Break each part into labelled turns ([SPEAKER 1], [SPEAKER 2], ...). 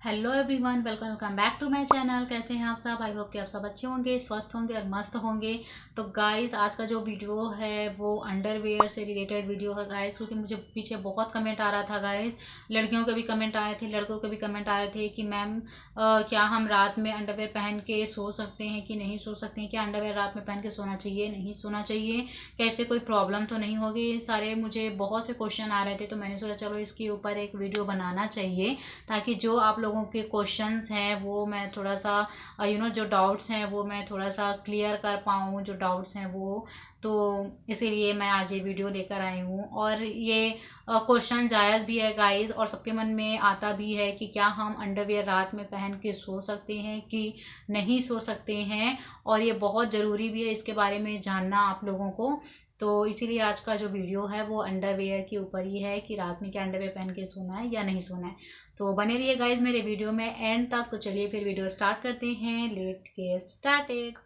[SPEAKER 1] Hello everyone, welcome back to my channel. कैसे हैं आप सब? आई होप कि आप सब अच्छे होंगे, स्वस्थ होंगे और मस्त होंगे। तो गाइस, आज का जो वीडियो है वो अंडरवेयर से रिलेटेड वीडियो है गाइस, क्योंकि मुझे पीछे बहुत कमेंट आ रहा था गाइस। लड़कियों के भी कमेंट आ रहे थे, लड़कों के भी कमेंट आ रहे थे कि मैम क्या हम रात में अंडरवेयर पहन के सो सकते हैं कि नहीं सो सकते हैं? क्या अंडरवेयर रात में पहन के सोना चाहिए, नहीं सोना चाहिए? कैसे कोई प्रॉब्लम तो नहीं होगी? सारे मुझे बहुत से क्वेश्चन आ रहे थे, तो मैंने सोचा चलो इसके ऊपर एक वीडियो बनाना चाहिए, ताकि जो आप लोगों के क्वेश्चंस हैं वो मैं थोड़ा सा जो डाउट्स हैं वो मैं थोड़ा सा क्लियर कर पाऊँ, जो डाउट्स हैं वो। तो इसीलिए मैं आज ये वीडियो लेकर आई हूँ। और ये क्वेश्चन जायज़ भी है गाइस, और सबके मन में आता भी है कि क्या हम अंडरवियर रात में पहन के सो सकते हैं कि नहीं सो सकते हैं। और ये बहुत ज़रूरी भी है इसके बारे में जानना आप लोगों को। तो इसीलिए आज का जो वीडियो है वो अंडरवेयर के ऊपर ही है कि रात में क्या अंडरवेयर पहन के सोना है या नहीं सोना है। तो बने रहिए गाइज मेरे वीडियो में एंड तक। तो चलिए फिर वीडियो स्टार्ट करते हैं। Let get started.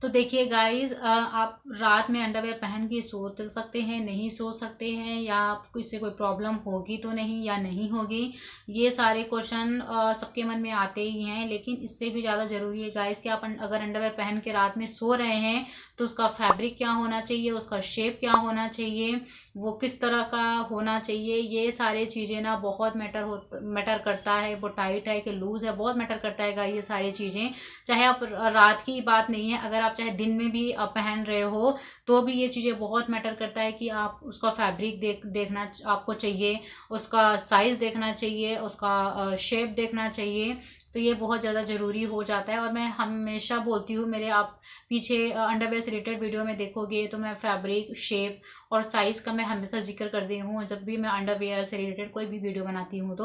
[SPEAKER 1] तो देखिए गाइज, आप रात में अंडरवेयर पहन के सो तो सकते हैं, नहीं सो सकते हैं, या आपको इससे कोई प्रॉब्लम होगी तो नहीं या नहीं होगी? ये सारे क्वेश्चन सबके मन में आते ही हैं। लेकिन इससे भी ज़्यादा ज़रूरी है गाइज कि आप अगर अंडरवेयर पहन के रात में सो रहे हैं तो उसका फैब्रिक क्या होना चाहिए, उसका शेप क्या होना चाहिए, वो किस तरह का होना चाहिए। ये सारी चीज़ें ना बहुत मैटर करता है। वो टाइट है कि लूज़ है, बहुत मैटर करता है गाइज ये सारी चीज़ें। चाहे आप रात की बात नहीं है, अगर आप चाहे दिन में भी पहन रहे हो तो भी ये चीज़ें बहुत मैटर करता है कि आप उसका फैब्रिक देखना आपको चाहिए, उसका साइज़ देखना चाहिए, उसका शेप देखना चाहिए। तो ये बहुत ज़्यादा ज़रूरी हो जाता है। और मैं हमेशा बोलती हूँ, मेरे आप पीछे अंडरवेयर से रिलेटेड वीडियो में देखोगे तो मैं फैब्रिक, शेप और साइज़ का मैं हमेशा जिक्र कर दी हूँ जब भी मैं अंडरवेयर से रिलेटेड कोई भी वीडियो बनाती हूँ।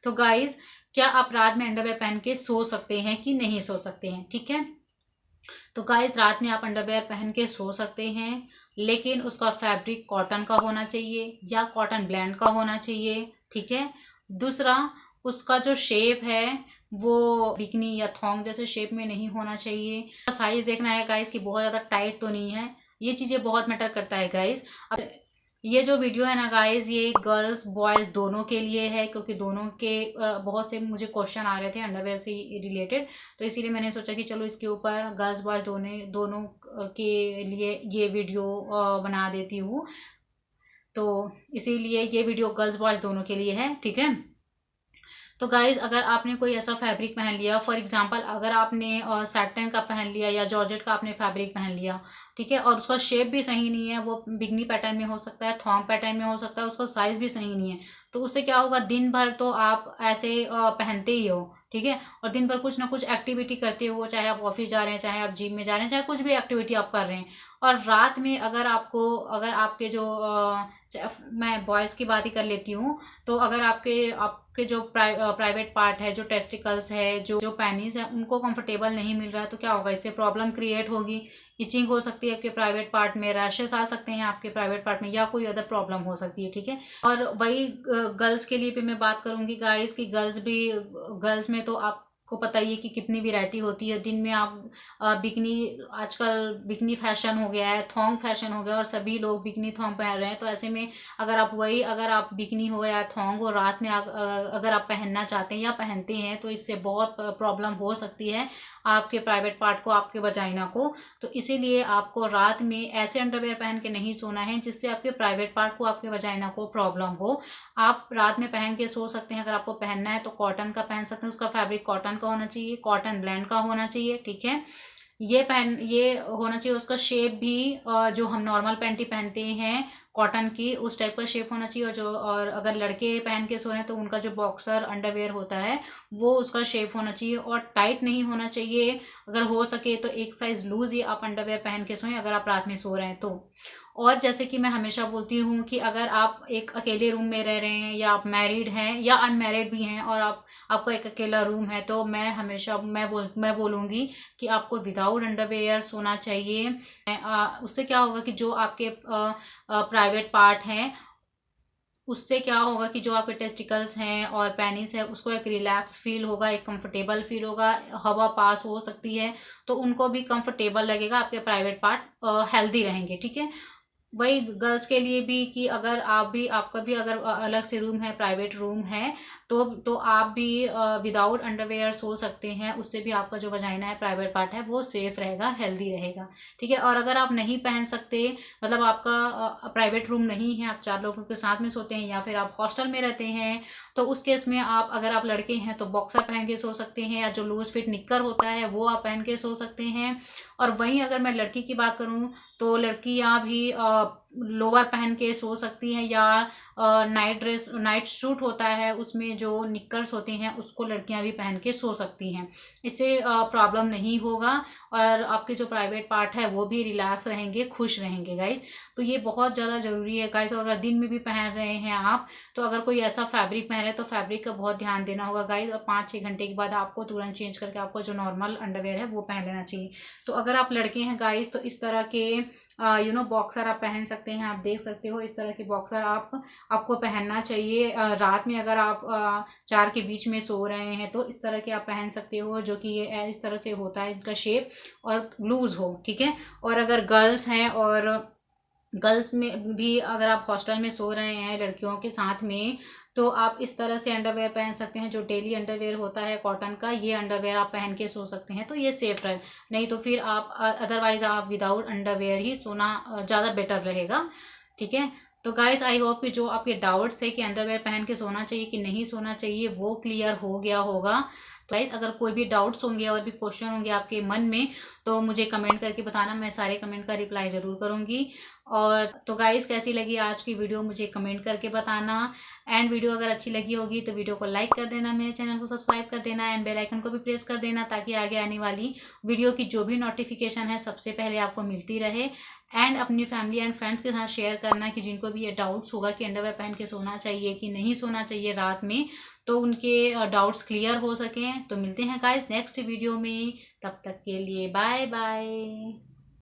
[SPEAKER 1] तो गाइज़, क्या आप रात में अंडरवेयर पहन के सो सकते हैं कि नहीं सो सकते हैं? ठीक है। तो गाइस, रात में आप अंडरवेयर पहन के सो सकते हैं, लेकिन उसका फैब्रिक कॉटन का होना चाहिए या कॉटन ब्लेंड का होना चाहिए। ठीक है। दूसरा, उसका जो शेप है वो बिकनी या थोंग जैसे शेप में नहीं होना चाहिए। साइज देखना है गाइस कि बहुत ज़्यादा टाइट तो नहीं है। ये चीज़ें बहुत मैटर करता है गाइस। अब ये जो वीडियो है ना गाइज, ये गर्ल्स बॉयज़ दोनों के लिए है, क्योंकि दोनों के बहुत से मुझे क्वेश्चन आ रहे थे अंडरवेयर से रिलेटेड। तो इसीलिए मैंने सोचा कि चलो इसके ऊपर गर्ल्स बॉयज़ दोनों दोनों के लिए ये वीडियो बना देती हूँ। तो इसीलिए ये वीडियो गर्ल्स बॉयज़ दोनों के लिए है। ठीक है। तो गाइज, अगर आपने कोई ऐसा फैब्रिक पहन लिया, फॉर एग्जांपल अगर आपने सैटिन का पहन लिया या जॉर्जेट का आपने फैब्रिक पहन लिया, ठीक है, और उसका शेप भी सही नहीं है, वो बिगनी पैटर्न में हो सकता है, थॉन्ग पैटर्न में हो सकता है, उसका साइज भी सही नहीं है, तो उससे क्या होगा, दिन भर तो आप ऐसे पहनते ही हो। ठीक है। और दिन भर कुछ ना कुछ एक्टिविटी करते हो, चाहे आप ऑफिस जा रहे हैं, चाहे आप जिम में जा रहे हैं, चाहे कुछ भी एक्टिविटी आप कर रहे हैं। और रात में अगर आपके जो मैं बॉयज़ की बात ही कर लेती हूँ, तो अगर आपके आपके जो प्राइवेट पार्ट है, जो टेस्टिकल्स है, जो पैनिस है, उनको कंफर्टेबल नहीं मिल रहा है, तो क्या होगा, इससे प्रॉब्लम क्रिएट होगी। इचिंग हो सकती है आपके प्राइवेट पार्ट में, रैशेस आ सकते हैं आपके प्राइवेट पार्ट में, या कोई अदर प्रॉब्लम हो सकती है। ठीक है। और वही गर्ल्स के लिए भी मैं बात करूंगी गाइस कि गर्ल्स में तो आपको पता ही है कि कितनी वैरायटी होती है। दिन में आप बिकनी, आजकल बिकनी फैशन हो गया है, थॉन्ग फैशन हो गया, और सभी लोग बिकनी थॉन्ग पहन रहे हैं। तो ऐसे में अगर आप बिकनी हो या थॉन्ग हो, रात में अगर आप पहनना चाहते हैं या पहनते हैं, तो इससे बहुत प्रॉब्लम हो सकती है आपके प्राइवेट पार्ट को, आपके वजाइना को। तो इसीलिए आपको रात में ऐसे अंडरवेयर पहन के नहीं सोना है जिससे आपके प्राइवेट पार्ट को, आपके वजाइना को प्रॉब्लम हो। आप रात में पहन के सो सकते हैं। अगर आपको पहनना है तो कॉटन का पहन सकते हैं, उसका फैब्रिक कॉटन का होना चाहिए, कॉटन ब्लेंड का होना चाहिए। ठीक है। ये होना चाहिए। उसका शेप भी जो हम नॉर्मल पैंटी पहनते हैं कॉटन की, उस टाइप का शेप होना चाहिए। और अगर लड़के पहन के सो रहे हैं तो उनका जो बॉक्सर अंडरवेयर होता है वो उसका शेप होना चाहिए, और टाइट नहीं होना चाहिए। अगर हो सके तो एक साइज लूज ही आप अंडरवेयर पहन के सोएं अगर आप रात में सो रहे हैं तो। और जैसे कि मैं हमेशा बोलती हूँ कि अगर आप एक अकेले रूम में रह रहे हैं, या आप मैरिड हैं या अनमैरिड भी हैं, और आपका एक अकेला रूम है, तो मैं हमेशा मैं बोलूँगी कि आपको विदाउट अंडरवेयर सोना चाहिए। उससे क्या होगा कि जो आपके प्राइवेट पार्ट हैं, उससे क्या होगा कि जो आपके टेस्टिकल्स हैं और पेनिस है, उसको एक रिलैक्स फील होगा, एक कंफर्टेबल फील होगा, हवा पास हो सकती है, तो उनको भी कंफर्टेबल लगेगा, आपके प्राइवेट पार्ट हेल्दी रहेंगे। ठीक है। वही गर्ल्स के लिए भी कि अगर आपका भी अगर अलग से रूम है, प्राइवेट रूम है, तो आप भी विदाउट अंडरवेयर सो सकते हैं। उससे भी आपका जो वजाइना है, प्राइवेट पार्ट है, वो सेफ रहेगा, हेल्दी रहेगा। ठीक है। और अगर आप नहीं पहन सकते, मतलब आपका प्राइवेट रूम नहीं है, आप 4 लोगों के साथ में सोते हैं या फिर आप हॉस्टल में रहते हैं, तो उस केस में आप, अगर आप लड़के हैं तो बॉक्सर पहन के सो सकते हैं, या जो लूज फिट निक्कर होता है वो आप पहन के सो सकते हैं। और वहीं अगर मैं लड़की की बात करूं तो लड़कियां भी लोअर पहन के सो सकती हैं, या नाइट ड्रेस, नाइट सूट होता है, उसमें जो निक्कर्स होते हैं उसको लड़कियां भी पहन के सो सकती हैं। इससे प्रॉब्लम नहीं होगा, और आपके जो प्राइवेट पार्ट है वो भी रिलैक्स रहेंगे, खुश रहेंगे गाइस। तो ये बहुत ज़्यादा ज़रूरी है गाइस। और अगर दिन में भी पहन रहे हैं आप, तो अगर कोई ऐसा फैब्रिक पहन रहे हैं तो फैब्रिक का बहुत ध्यान देना होगा गाइस। और 5-6 घंटे के बाद आपको तुरंत चेंज करके आपको जो नॉर्मल अंडरवेयर है वो पहन लेना चाहिए। तो अगर आप लड़के हैं गाइस, तो इस तरह के बॉक्सर आप पहन सकते हैं। आप देख सकते हो इस तरह के बॉक्सर आपको पहनना चाहिए। रात में अगर आप 4 के बीच में सो रहे हैं तो इस तरह के आप पहन सकते हो, जो कि ये इस तरह से होता है इनका शेप, और लूज हो। ठीक है। और अगर गर्ल्स हैं, और गर्ल्स में भी अगर आप हॉस्टल में सो रहे हैं लड़कियों के साथ में, तो आप इस तरह से अंडरवेयर पहन सकते हैं। जो डेली अंडरवेयर होता है कॉटन का, ये अंडरवेयर आप पहन के सो सकते हैं, तो ये सेफ रहे। नहीं तो फिर आप अदरवाइज आप विदाउट अंडरवेयर ही सोना ज़्यादा बेटर रहेगा। ठीक है। तो गाइस, आई होप कि जो आपके डाउट्स है कि अंडरवेयर पहन के सोना चाहिए कि नहीं सोना चाहिए, वो क्लियर हो गया होगा। तो गाइस, अगर कोई भी डाउट्स होंगे और भी क्वेश्चन होंगे आपके मन में, तो मुझे कमेंट करके बताना, मैं सारे कमेंट का रिप्लाई ज़रूर करूँगी। और तो गाइस, कैसी लगी आज की वीडियो मुझे कमेंट करके बताना। एंड वीडियो अगर अच्छी लगी होगी तो वीडियो को लाइक कर देना, मेरे चैनल को सब्सक्राइब कर देना, एंड बेल आइकन को भी प्रेस कर देना, ताकि आगे आने वाली वीडियो की जो भी नोटिफिकेशन है सबसे पहले आपको मिलती रहे। एंड अपनी फैमिली एंड फ्रेंड्स के साथ शेयर करना, कि जिनको भी ये डाउट्स होगा कि अंडरवेयर पहन के सोना चाहिए कि नहीं सोना चाहिए रात में, तो उनके डाउट्स क्लियर हो सकें। तो मिलते हैं गाइस नेक्स्ट वीडियो में, तब तक के लिए बाय बाय।